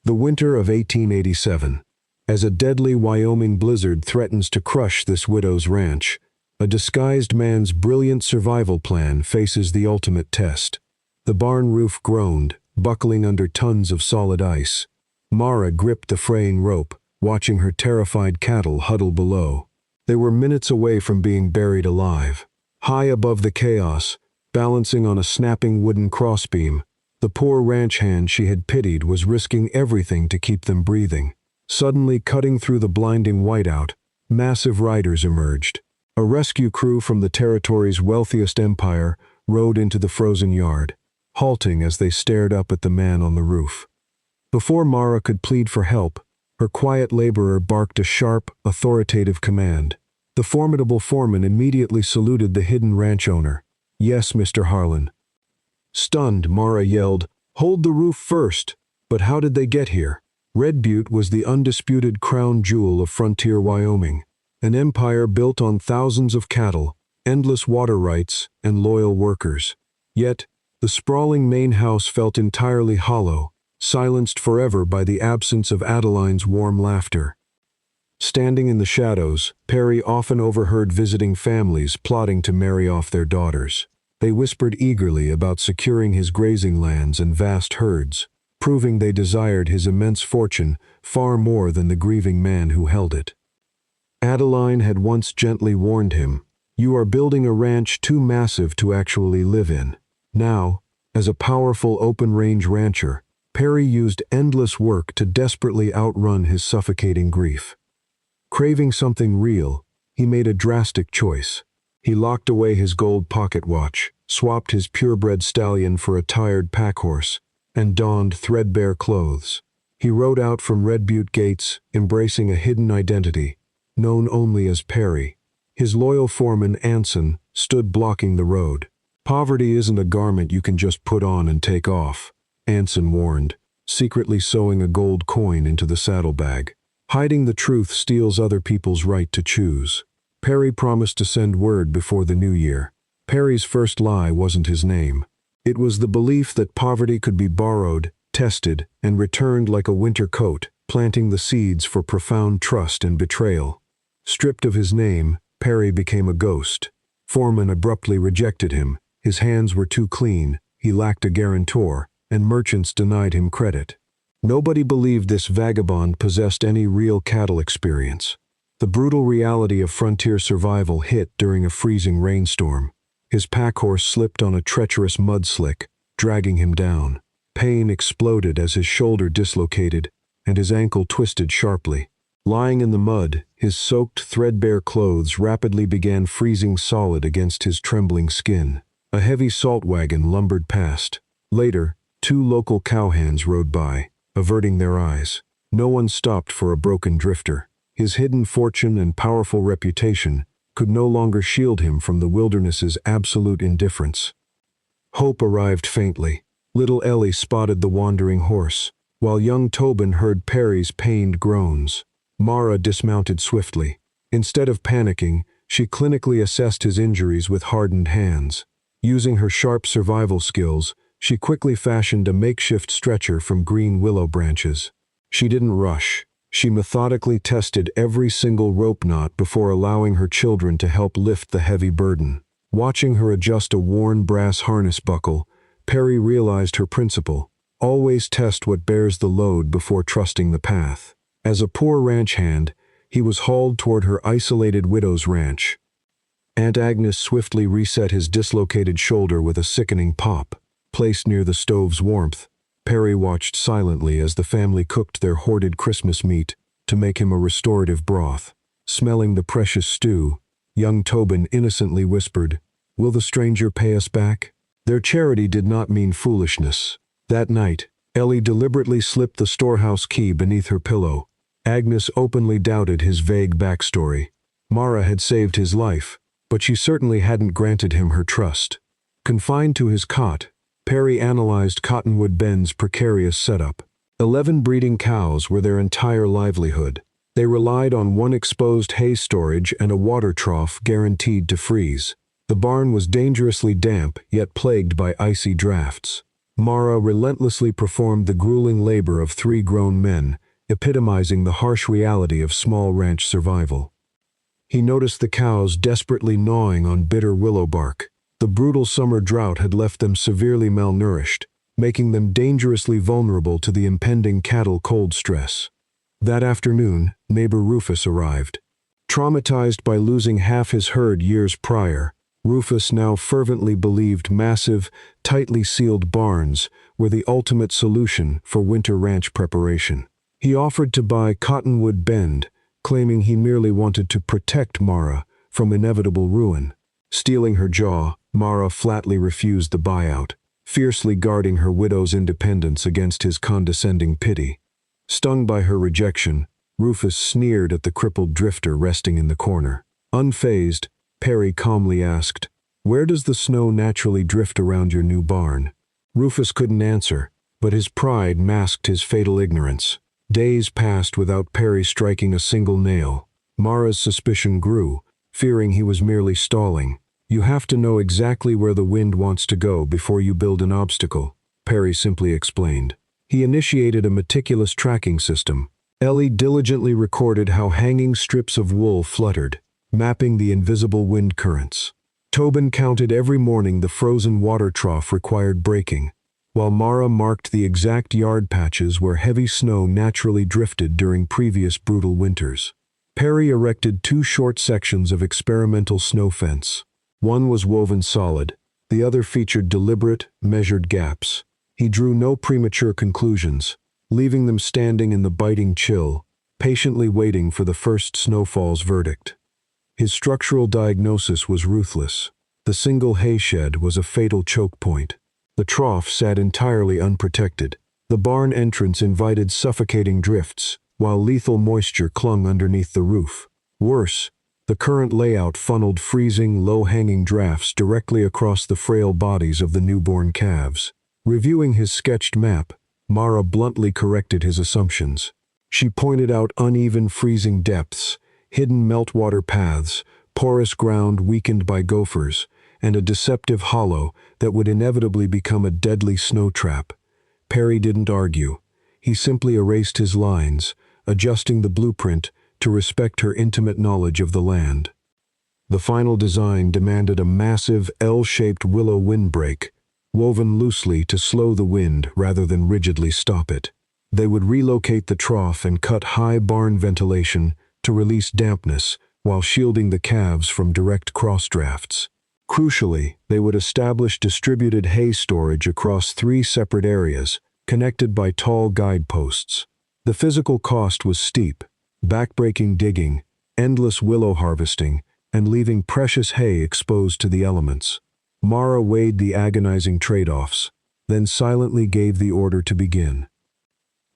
The winter of 1887. As a deadly Wyoming blizzard threatens to crush this widow's ranch, a disguised man's brilliant survival plan faces the ultimate test. The barn roof groaned, buckling under tons of solid ice. Mara gripped the fraying rope, watching her terrified cattle huddle below. They were minutes away from being buried alive. High above the chaos, balancing on a snapping wooden crossbeam, the poor ranch hand she had pitied was risking everything to keep them breathing. Suddenly cutting through the blinding whiteout, massive riders emerged. A rescue crew from the territory's wealthiest empire rode into the frozen yard, halting as they stared up at the man on the roof. Before Mara could plead for help, her quiet laborer barked a sharp, authoritative command. The formidable foreman immediately saluted the hidden ranch owner. "Yes, Mr. Harlan." Stunned, Mara yelled, "Hold the roof first!" But how did they get here? Red Butte was the undisputed crown jewel of frontier Wyoming, an empire built on thousands of cattle, endless water rights, and loyal workers. Yet, the sprawling main house felt entirely hollow, silenced forever by the absence of Adeline's warm laughter. Standing in the shadows, Perry often overheard visiting families plotting to marry off their daughters. They whispered eagerly about securing his grazing lands and vast herds, proving they desired his immense fortune far more than the grieving man who held it. Adeline had once gently warned him, "You are building a ranch too massive to actually live in." Now, as a powerful open-range rancher, Perry used endless work to desperately outrun his suffocating grief. Craving something real, he made a drastic choice. He locked away his gold pocket watch, swapped his purebred stallion for a tired packhorse, and donned threadbare clothes. He rode out from Red Butte gates, embracing a hidden identity, known only as Perry. His loyal foreman, Anson, stood blocking the road. "Poverty isn't a garment you can just put on and take off," Anson warned, secretly sewing a gold coin into the saddlebag. "Hiding the truth steals other people's right to choose." Perry promised to send word before the new year. Perry's first lie wasn't his name. It was the belief that poverty could be borrowed, tested, and returned like a winter coat, planting the seeds for profound trust and betrayal. Stripped of his name, Perry became a ghost. Foreman abruptly rejected him. His hands were too clean, he lacked a guarantor, and merchants denied him credit. Nobody believed this vagabond possessed any real cattle experience. The brutal reality of frontier survival hit during a freezing rainstorm. His packhorse slipped on a treacherous mudslick, dragging him down. Pain exploded as his shoulder dislocated, and his ankle twisted sharply. Lying in the mud, his soaked, threadbare clothes rapidly began freezing solid against his trembling skin. A heavy salt wagon lumbered past. Later, 2 local cowhands rode by, averting their eyes. No one stopped for a broken drifter. His hidden fortune and powerful reputation could no longer shield him from the wilderness's absolute indifference. Hope arrived faintly. Little Ellie spotted the wandering horse, while young Tobin heard Perry's pained groans. Mara dismounted swiftly. Instead of panicking, she clinically assessed his injuries with hardened hands. Using her sharp survival skills, she quickly fashioned a makeshift stretcher from green willow branches. She didn't rush. She methodically tested every single rope knot before allowing her children to help lift the heavy burden. Watching her adjust a worn brass harness buckle, Perry realized her principle: always test what bears the load before trusting the path. As a poor ranch hand, he was hauled toward her isolated widow's ranch. Aunt Agnes swiftly reset his dislocated shoulder with a sickening pop. Placed near the stove's warmth, Perry watched silently as the family cooked their hoarded Christmas meat to make him a restorative broth. Smelling the precious stew, young Tobin innocently whispered, "Will the stranger pay us back?" Their charity did not mean foolishness. That night, Ellie deliberately slipped the storehouse key beneath her pillow. Agnes openly doubted his vague backstory. Mara had saved his life, but she certainly hadn't granted him her trust. Confined to his cot, Perry analyzed Cottonwood Ben's precarious setup. 11 breeding cows were their entire livelihood. They relied on one exposed hay storage and a water trough guaranteed to freeze. The barn was dangerously damp, yet plagued by icy drafts. Mara relentlessly performed the grueling labor of 3 grown men, epitomizing the harsh reality of small ranch survival. He noticed the cows desperately gnawing on bitter willow bark. The brutal summer drought had left them severely malnourished, making them dangerously vulnerable to the impending cattle cold stress. That afternoon, neighbor Rufus arrived. Traumatized by losing half his herd years prior, Rufus now fervently believed massive, tightly sealed barns were the ultimate solution for winter ranch preparation. He offered to buy Cottonwood Bend, claiming he merely wanted to protect Mara from inevitable ruin. Steeling her jaw, Mara flatly refused the buyout, fiercely guarding her widow's independence against his condescending pity. Stung by her rejection, Rufus sneered at the crippled drifter resting in the corner. Unfazed, Perry calmly asked, "Where does the snow naturally drift around your new barn?" Rufus couldn't answer, but his pride masked his fatal ignorance. Days passed without Perry striking a single nail. Mara's suspicion grew, fearing he was merely stalling. "You have to know exactly where the wind wants to go before you build an obstacle," Perry simply explained. He initiated a meticulous tracking system. Ellie diligently recorded how hanging strips of wool fluttered, mapping the invisible wind currents. Tobin counted every morning the frozen water trough required breaking, while Mara marked the exact yard patches where heavy snow naturally drifted during previous brutal winters. Perry erected 2 short sections of experimental snow fence. One was woven solid, the other featured deliberate, measured gaps. He drew no premature conclusions, leaving them standing in the biting chill, patiently waiting for the first snowfall's verdict. His structural diagnosis was ruthless. The single hay shed was a fatal choke point. The trough sat entirely unprotected. The barn entrance invited suffocating drifts, while lethal moisture clung underneath the roof. Worse, the current layout funneled freezing, low-hanging drafts directly across the frail bodies of the newborn calves. Reviewing his sketched map, Mara bluntly corrected his assumptions. She pointed out uneven freezing depths, hidden meltwater paths, porous ground weakened by gophers, and a deceptive hollow that would inevitably become a deadly snow trap. Perry didn't argue. He simply erased his lines, adjusting the blueprint to respect her intimate knowledge of the land. The final design demanded a massive L-shaped willow windbreak, woven loosely to slow the wind rather than rigidly stop it. They would relocate the trough and cut high barn ventilation to release dampness while shielding the calves from direct cross-drafts. Crucially, they would establish distributed hay storage across 3 separate areas, connected by tall guideposts. The physical cost was steep: backbreaking digging, endless willow harvesting, and leaving precious hay exposed to the elements. Mara weighed the agonizing trade-offs, then silently gave the order to begin.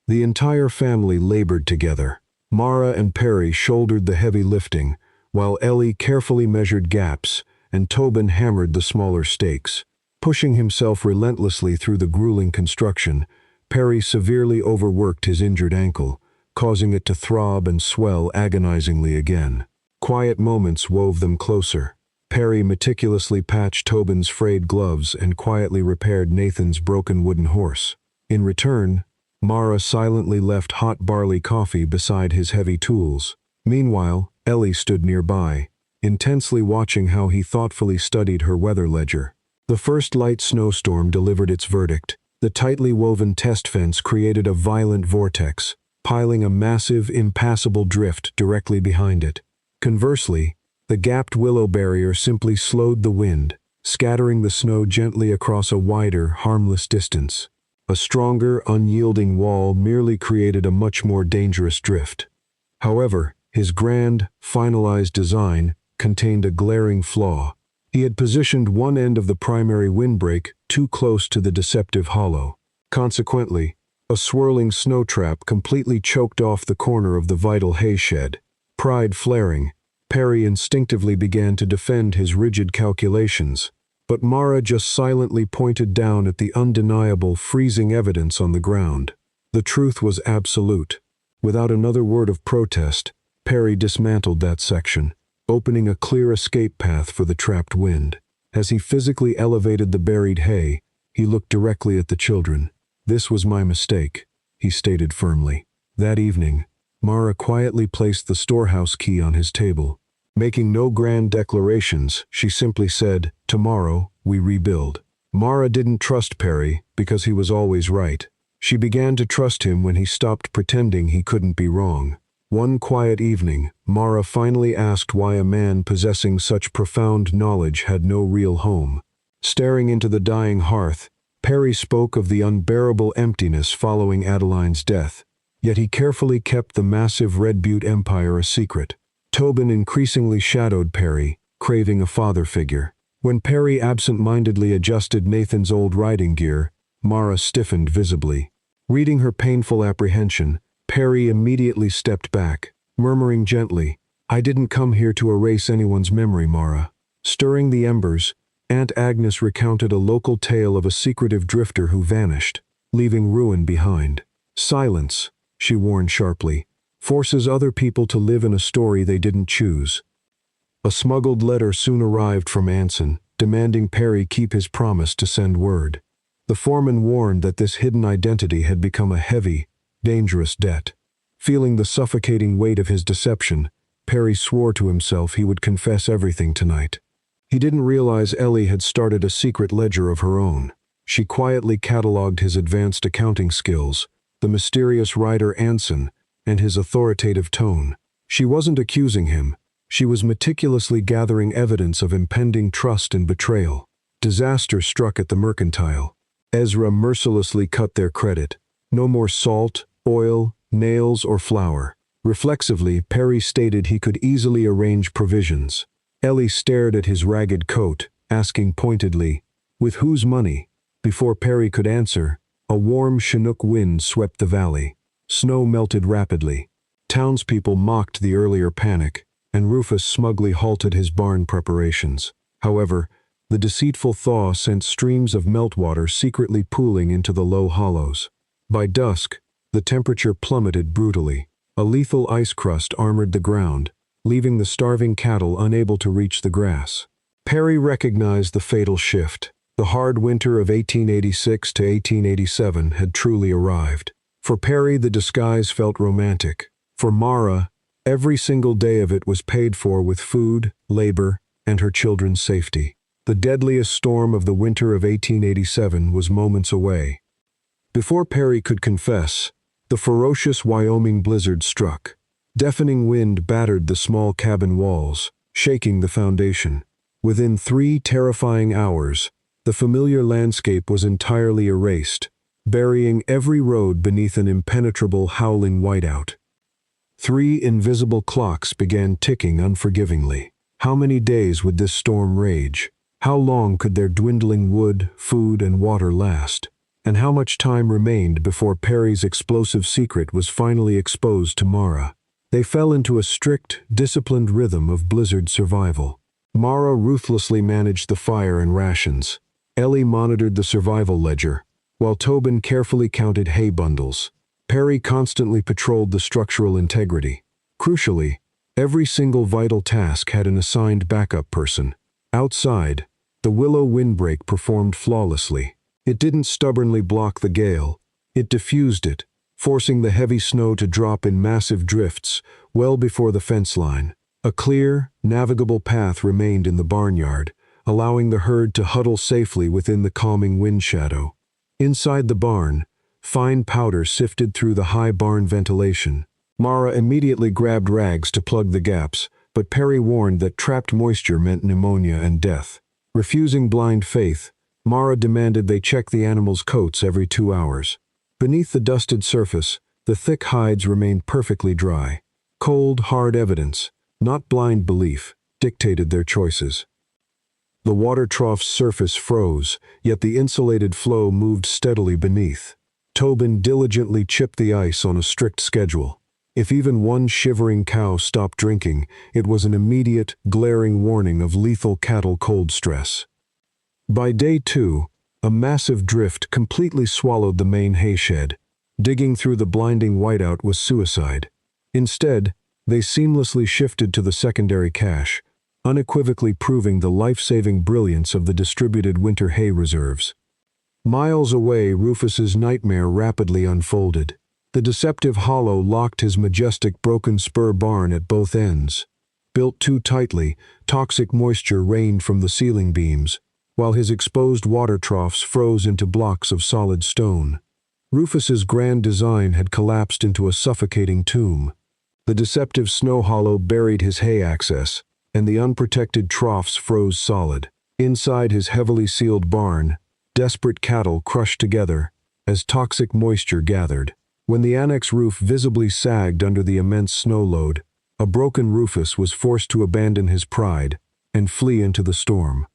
The entire family labored together. Mara and Perry shouldered the heavy lifting, while Ellie carefully measured gaps and Tobin hammered the smaller stakes. Pushing himself relentlessly through the grueling construction, Perry severely overworked his injured ankle, causing it to throb and swell agonizingly again. Quiet moments wove them closer. Perry meticulously patched Tobin's frayed gloves and quietly repaired Nathan's broken wooden horse. In return, Mara silently left hot barley coffee beside his heavy tools. Meanwhile, Ellie stood nearby, intensely watching how he thoughtfully studied her weather ledger. The first light snowstorm delivered its verdict. The tightly woven test fence created a violent vortex, piling a massive, impassable drift directly behind it. Conversely, the gapped willow barrier simply slowed the wind, scattering the snow gently across a wider, harmless distance. A stronger, unyielding wall merely created a much more dangerous drift. However, his grand, finalized design contained a glaring flaw. He had positioned one end of the primary windbreak too close to the deceptive hollow. Consequently, a swirling snow trap completely choked off the corner of the vital hay shed. Pride flaring, Perry instinctively began to defend his rigid calculations, but Mara just silently pointed down at the undeniable, freezing evidence on the ground. The truth was absolute. Without another word of protest, Perry dismantled that section, opening a clear escape path for the trapped wind. As he physically elevated the buried hay, He looked directly at the children. "This was my mistake," he stated firmly. That evening, Mara quietly placed the storehouse key on his table. Making no grand declarations, she simply said, "Tomorrow, we rebuild." Mara didn't trust Perry because he was always right. She began to trust him when he stopped pretending he couldn't be wrong. One quiet evening, Mara finally asked why a man possessing such profound knowledge had no real home. Staring into the dying hearth, Perry spoke of the unbearable emptiness following Adeline's death, yet he carefully kept the massive Red Butte empire a secret. Tobin increasingly shadowed Perry, craving a father figure. When Perry absent-mindedly adjusted Nathan's old riding gear, Mara stiffened visibly. Reading her painful apprehension, Perry immediately stepped back, murmuring gently, "I didn't come here to erase anyone's memory, Mara." Stirring the embers, Aunt Agnes recounted a local tale of a secretive drifter who vanished, leaving ruin behind. "Silence," she warned sharply, "forces other people to live in a story they didn't choose." A smuggled letter soon arrived from Anson, demanding Perry keep his promise to send word. The foreman warned that this hidden identity had become a heavy, dangerous debt. Feeling the suffocating weight of his deception, Perry swore to himself he would confess everything tonight. He didn't realize Ellie had started a secret ledger of her own. She quietly cataloged his advanced accounting skills, the mysterious writer Anson, and his authoritative tone. She wasn't accusing him. She was meticulously gathering evidence of impending trust and betrayal. Disaster struck at the mercantile. Ezra mercilessly cut their credit. No more salt, oil, nails, or flour. Reflexively, Perry stated he could easily arrange provisions. Ellie stared at his ragged coat, asking pointedly, "With whose money?" Before Perry could answer, a warm Chinook wind swept the valley. Snow melted rapidly. Townspeople mocked the earlier panic, and Rufus smugly halted his barn preparations. However, the deceitful Thaw sent streams of meltwater secretly pooling into the low hollows. By dusk, the temperature plummeted brutally. A lethal ice crust armored the ground, leaving the starving cattle unable to reach the grass. Perry recognized the fatal shift. The hard winter of 1886 to 1887 had truly arrived. For Perry, the disguise felt romantic. For Mara, every single day of it was paid for with food, labor, and her children's safety. The deadliest storm of the winter of 1887 was moments away. Before Perry could confess, the ferocious Wyoming blizzard struck. Deafening wind battered the small cabin walls, shaking the foundation. Within 3 terrifying hours, the familiar landscape was entirely erased, burying every road beneath an impenetrable howling whiteout. 3 invisible clocks began ticking unforgivingly. How many days would this storm rage? How long could their dwindling wood, food, and water last? And how much time remained before Perry's explosive secret was finally exposed to Mara? They fell into a strict, disciplined rhythm of blizzard survival. Mara ruthlessly managed the fire and rations. Ellie monitored the survival ledger, while Tobin carefully counted hay bundles. Perry constantly patrolled the structural integrity. Crucially, every single vital task had an assigned backup person. Outside, the Willow Windbreak performed flawlessly. It didn't stubbornly block the gale. It diffused it, forcing the heavy snow to drop in massive drifts well before the fence line. A clear, navigable path remained in the barnyard, allowing the herd to huddle safely within the calming wind shadow. Inside the barn, fine powder sifted through the high barn ventilation. Mara immediately grabbed rags to plug the gaps, but Perry warned that trapped moisture meant pneumonia and death. Refusing blind faith, Mara demanded they check the animals' coats every 2 hours. Beneath the dusted surface, the thick hides remained perfectly dry. Cold, hard evidence, not blind belief, dictated their choices. The water trough's surface froze, yet the insulated flow moved steadily beneath. Tobin diligently chipped the ice on a strict schedule. If even one shivering cow stopped drinking, it was an immediate, glaring warning of lethal cattle cold stress. By day 2, a massive drift completely swallowed the main hayshed. Digging through the blinding whiteout was suicide. Instead, they seamlessly shifted to the secondary cache, unequivocally proving the life-saving brilliance of the distributed winter hay reserves. Miles away, Rufus's nightmare rapidly unfolded. The deceptive hollow locked his majestic broken spur barn at both ends. Built too tightly, toxic moisture rained from the ceiling beams, while his exposed water troughs froze into blocks of solid stone. Rufus's grand design had collapsed into a suffocating tomb. The deceptive snow hollow buried his hay access, and the unprotected troughs froze solid. Inside his heavily sealed barn, desperate cattle crushed together as toxic moisture gathered. When the annex roof visibly sagged under the immense snow load, a broken Rufus was forced to abandon his pride and flee into the storm.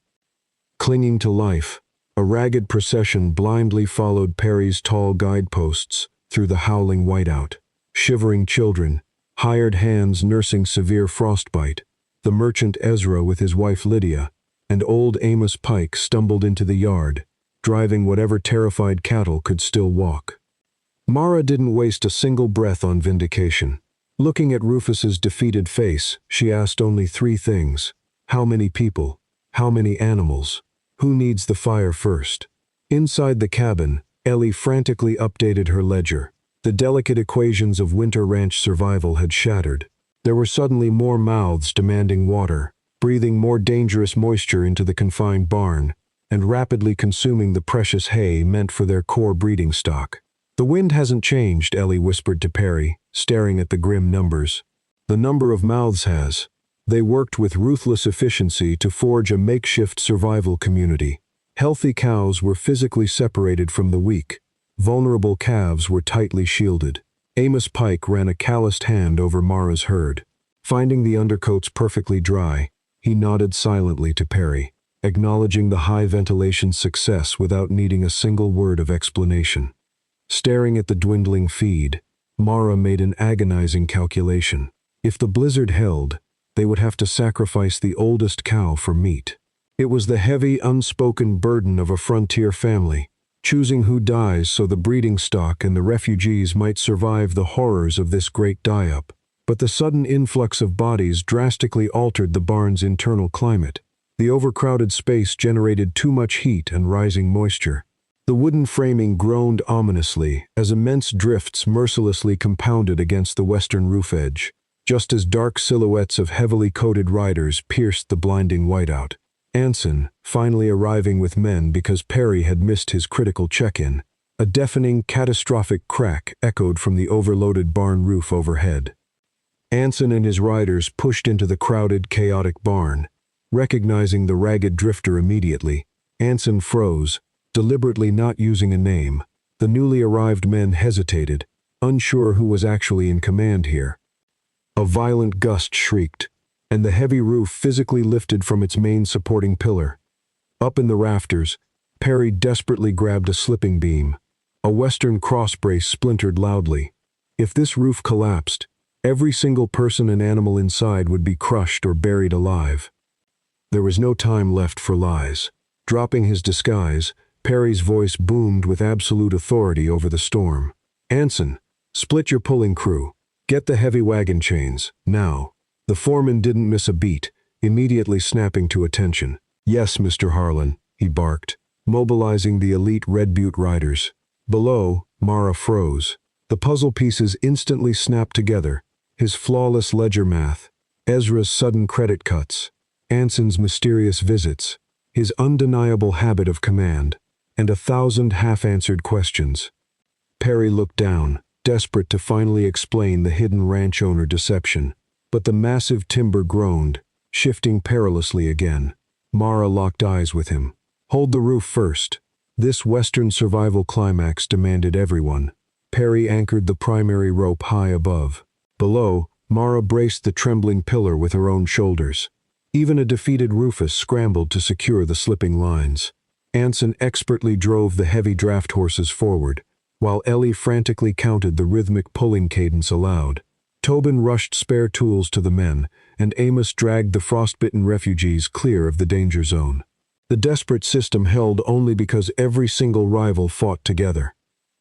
Clinging to life, a ragged procession blindly followed Perry's tall guideposts through the howling whiteout. Shivering children, hired hands nursing severe frostbite, the merchant Ezra with his wife Lydia, and old Amos Pike stumbled into the yard, driving whatever terrified cattle could still walk. Mara didn't waste a single breath on vindication. Looking at Rufus's defeated face, she asked only three things. How many people? How many animals? Who needs the fire first? Inside the cabin, Ellie frantically updated her ledger. The delicate equations of winter ranch survival had shattered. There were suddenly more mouths demanding water, breathing more dangerous moisture into the confined barn, and rapidly consuming the precious hay meant for their core breeding stock. The wind hasn't changed, Ellie whispered to Perry, staring at the grim numbers. The number of mouths has. They worked with ruthless efficiency to forge a makeshift survival community. Healthy cows were physically separated from the weak. Vulnerable calves were tightly shielded. Amos Pike ran a calloused hand over Mara's herd. Finding the undercoats perfectly dry, he nodded silently to Perry, acknowledging the high ventilation success without needing a single word of explanation. Staring at the dwindling feed, Mara made an agonizing calculation. If the blizzard held, they would have to sacrifice the oldest cow for meat. It was the heavy, unspoken burden of a frontier family, choosing who dies so the breeding stock and the refugees might survive the horrors of this great die-up. But the sudden influx of bodies drastically altered the barn's internal climate. The overcrowded space generated too much heat and rising moisture. The wooden framing groaned ominously as immense drifts mercilessly compounded against the western roof edge, just as dark silhouettes of heavily coated riders pierced the blinding whiteout. Anson, finally arriving with men because Perry had missed his critical check-in. A deafening, catastrophic crack echoed from the overloaded barn roof overhead. Anson and his riders pushed into the crowded, chaotic barn. Recognizing the ragged drifter immediately, Anson froze, deliberately not using a name. The newly arrived men hesitated, unsure who was actually in command here. A violent gust shrieked, and the heavy roof physically lifted from its main supporting pillar. Up in the rafters, Perry desperately grabbed a slipping beam. A western crossbrace splintered loudly. If this roof collapsed, every single person and animal inside would be crushed or buried alive. There was no time left for lies. Dropping his disguise, Perry's voice boomed with absolute authority over the storm. Anson, split your pulling crew. Get the heavy wagon chains, now. The foreman didn't miss a beat, immediately snapping to attention. Yes, Mr. Harlan, he barked, mobilizing the elite Red Butte riders. Below, Mara froze. The puzzle pieces instantly snapped together. His flawless ledger math, Ezra's sudden credit cuts, Anson's mysterious visits, his undeniable habit of command, and 1,000 half-answered questions. Perry looked down, desperate to finally explain the hidden ranch owner deception. But the massive timber groaned, shifting perilously again. Mara locked eyes with him. Hold the roof first. This western survival climax demanded everyone. Perry anchored the primary rope high above. Below, Mara braced the trembling pillar with her own shoulders. Even a defeated Rufus scrambled to secure the slipping lines. Anson expertly drove the heavy draft horses forward, while Ellie frantically counted the rhythmic pulling cadence aloud. Tobin rushed spare tools to the men, and Amos dragged the frostbitten refugees clear of the danger zone. The desperate system held only because every single rival fought together.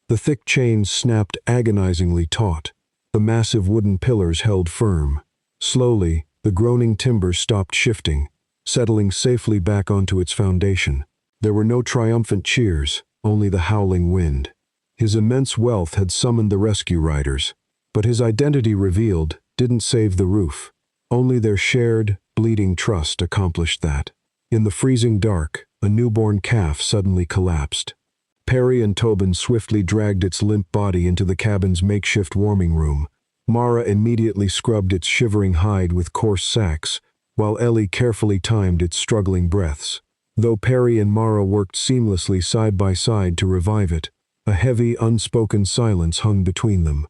The thick chains snapped agonizingly taut. The massive wooden pillars held firm. Slowly, the groaning timber stopped shifting, settling safely back onto its foundation. There were no triumphant cheers, only the howling wind. His immense wealth had summoned the rescue riders, but his identity revealed didn't save the roof. Only their shared, bleeding trust accomplished that. In the freezing dark, a newborn calf suddenly collapsed. Perry and Tobin swiftly dragged its limp body into the cabin's makeshift warming room. Mara immediately scrubbed its shivering hide with coarse sacks, while Ellie carefully timed its struggling breaths. Though Perry and Mara worked seamlessly side by side to revive it, a heavy, unspoken silence hung between them.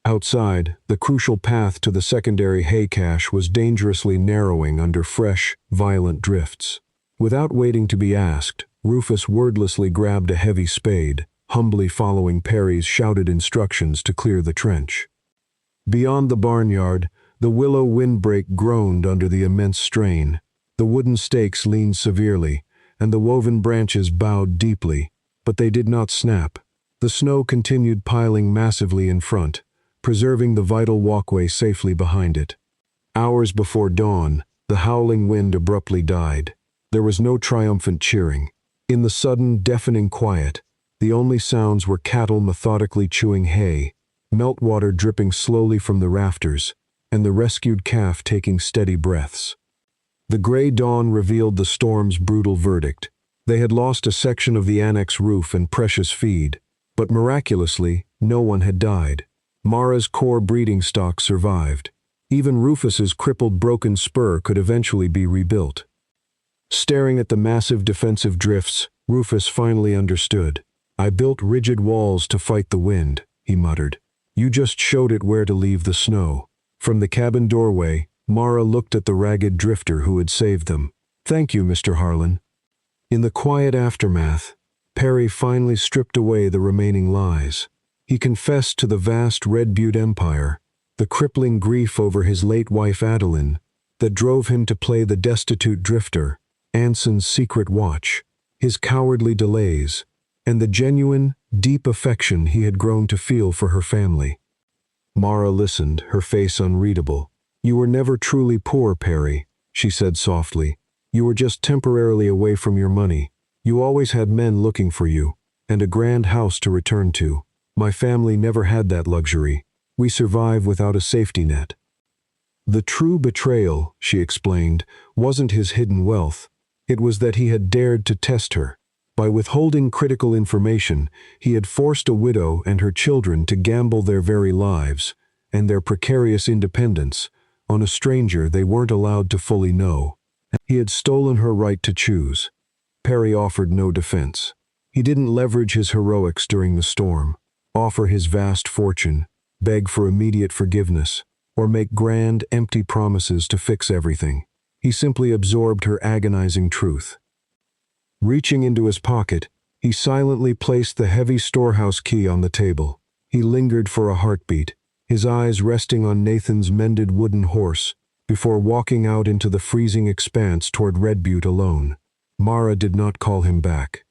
Outside, the crucial path to the secondary hay cache was dangerously narrowing under fresh, violent drifts. Without waiting to be asked, Rufus wordlessly grabbed a heavy spade, humbly following Perry's shouted instructions to clear the trench. Beyond the barnyard, the Willow Windbreak groaned under the immense strain. The wooden stakes leaned severely, and the woven branches bowed deeply, but they did not snap. The snow continued piling massively in front, preserving the vital walkway safely behind it. Hours before dawn, the howling wind abruptly died. There was no triumphant cheering. In the sudden, deafening quiet, the only sounds were cattle methodically chewing hay, meltwater dripping slowly from the rafters, and the rescued calf taking steady breaths. The gray dawn revealed the storm's brutal verdict. They had lost a section of the annex roof and precious feed, but miraculously, no one had died. Mara's core breeding stock survived. Even Rufus's crippled broken spur could eventually be rebuilt. Staring at the massive defensive drifts, Rufus finally understood. "I built rigid walls to fight the wind," he muttered. "You just showed it where to leave the snow." From the cabin doorway, Mara looked at the ragged drifter who had saved them. "Thank you, Mr. Harlan." In the quiet aftermath, Perry finally stripped away the remaining lies. He confessed to the vast Red Butte empire, the crippling grief over his late wife Adeline, that drove him to play the destitute drifter, Anson's secret watch, his cowardly delays, and the genuine, deep affection he had grown to feel for her family. Mara listened, her face unreadable. "You were never truly poor, Perry," she said softly. "You were just temporarily away from your money. You always had men looking for you, and a grand house to return to. My family never had that luxury. We survive without a safety net." The true betrayal, she explained, wasn't his hidden wealth. It was that he had dared to test her. By withholding critical information, he had forced a widow and her children to gamble their very lives, and their precarious independence, on a stranger they weren't allowed to fully know. He had stolen her right to choose. Perry offered no defense. He didn't leverage his heroics during the storm, offer his vast fortune, beg for immediate forgiveness, or make grand, empty promises to fix everything. He simply absorbed her agonizing truth. Reaching into his pocket, he silently placed the heavy storehouse key on the table. He lingered for a heartbeat, his eyes resting on Nathan's mended wooden horse, before walking out into the freezing expanse toward Red Butte alone. Mara did not call him back.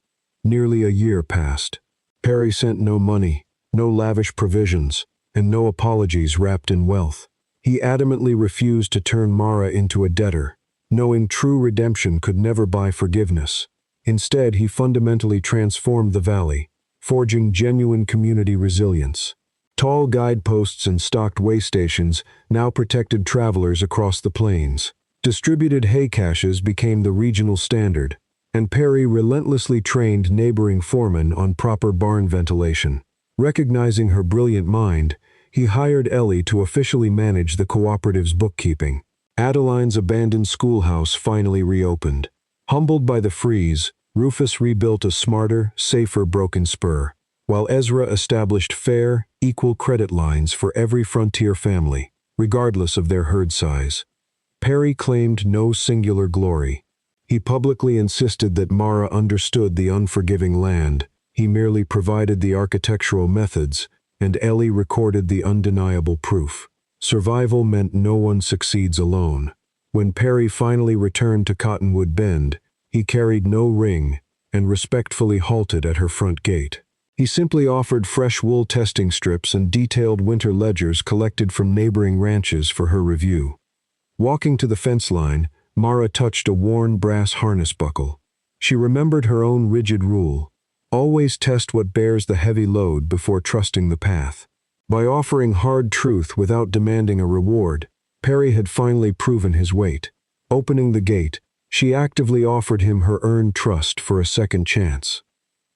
Nearly a year passed. Perry sent no money, no lavish provisions, and no apologies wrapped in wealth. He adamantly refused to turn Mara into a debtor, knowing true redemption could never buy forgiveness. Instead, he fundamentally transformed the valley, forging genuine community resilience. Tall guideposts and stocked way stations now protected travelers across the plains. Distributed hay caches became the regional standard, and Perry relentlessly trained neighboring foremen on proper barn ventilation. Recognizing her brilliant mind, he hired Ellie to officially manage the cooperative's bookkeeping. Adeline's abandoned schoolhouse finally reopened. Humbled by the freeze, Rufus rebuilt a smarter, safer Broken Spur, while Ezra established fair, equal credit lines for every frontier family, regardless of their herd size. Perry claimed no singular glory. He publicly insisted that Mara understood the unforgiving land. He merely provided the architectural methods, and Ellie recorded the undeniable proof. Survival meant no one succeeds alone. When Perry finally returned to Cottonwood Bend, he carried no ring and respectfully halted at her front gate. He simply offered fresh wool testing strips and detailed winter ledgers collected from neighboring ranches for her review. Walking to the fence line, Mara touched a worn brass harness buckle. She remembered her own rigid rule: Always test what bears the heavy load before trusting the path. By offering hard truth without demanding a reward, Perry had finally proven his weight. Opening the gate, she actively offered him her earned trust for a second chance.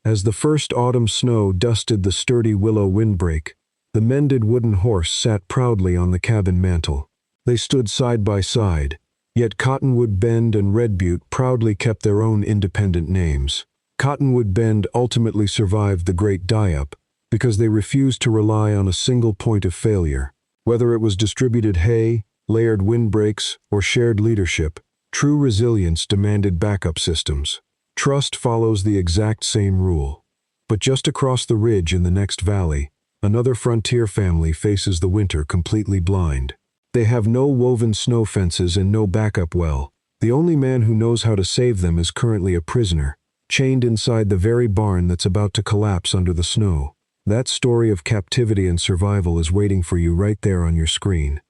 As the first autumn snow dusted the sturdy Willow Windbreak, the mended wooden horse sat proudly on the cabin mantel. They stood side by side, yet Cottonwood Bend and Red Butte proudly kept their own independent names. Cottonwood Bend ultimately survived the Great Die-Up because they refused to rely on a single point of failure. Whether it was distributed hay, layered windbreaks, or shared leadership, true resilience demanded backup systems. Trust follows the exact same rule. But just across the ridge in the next valley, another frontier family faces the winter completely blind. They have no woven snow fences and no backup well. The only man who knows how to save them is currently a prisoner, chained inside the very barn that's about to collapse under the snow. That story of captivity and survival is waiting for you right there on your screen.